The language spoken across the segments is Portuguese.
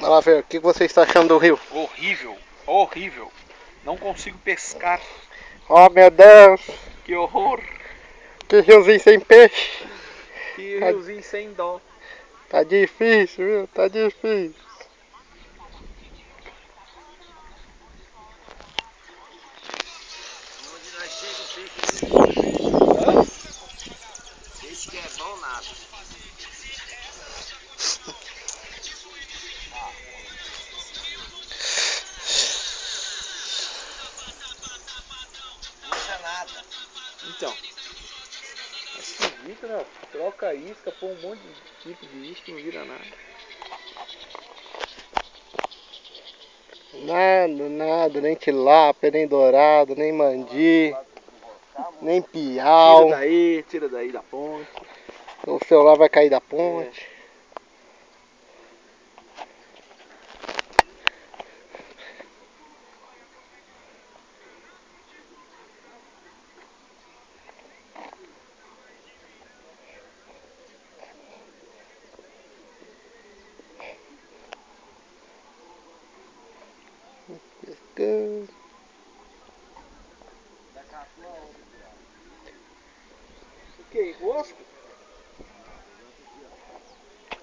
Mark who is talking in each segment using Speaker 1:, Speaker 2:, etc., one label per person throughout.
Speaker 1: Vai lá ver, o que você está achando do rio?
Speaker 2: Horrível, horrível. Não consigo pescar.
Speaker 1: Oh meu Deus,
Speaker 2: Que horror.
Speaker 1: que riozinho sem peixe.
Speaker 2: Que riozinho sem dó.
Speaker 1: Tá difícil, viu? Tá difícil.
Speaker 3: Onde nós chega o peixe nem peixe que é bom nada. Puxa nada.
Speaker 2: Então, é esquisito, né? Troca a isca, põe um monte de tipo de isca e não vira nada.
Speaker 1: Nada, nem tilápia, nem dourado, nem mandi, nem
Speaker 2: Tira
Speaker 1: piau.
Speaker 2: tira daí da ponte.
Speaker 1: O celular vai cair da ponte.
Speaker 2: O que? Enrosco?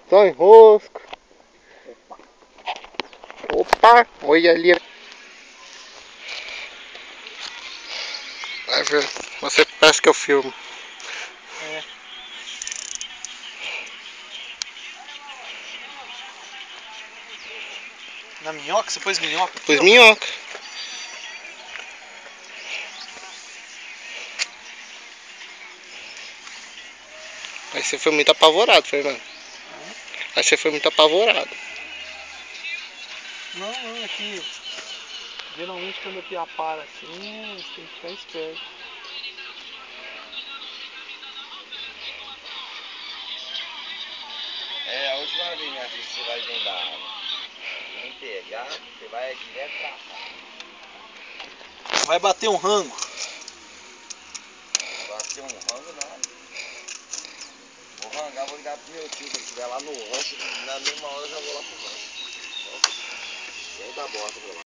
Speaker 1: Só enrosco. Opa, olha ali. Vai ver, você parece que eu filmo.
Speaker 2: É. Na minhoca? Você pôs minhoca? Aqui,
Speaker 1: Pus
Speaker 2: ó.
Speaker 1: minhoca. Aí você foi muito apavorado, Fernando. Aí você foi muito apavorado.
Speaker 2: Não, aqui. Geralmente quando a pia para assim, você tem que ficar esperto.
Speaker 3: É a última vez, minha filha, que você vai dentro da água. Nem pegar, você vai direto pra cá.
Speaker 2: Vai bater um rango.
Speaker 3: Bater um rango nada. Vou rangar, vou ligar pro meu tio, se ele estiver lá no rancho, na mesma hora eu já vou lá pro rancho. Dentro da borda, vou lá.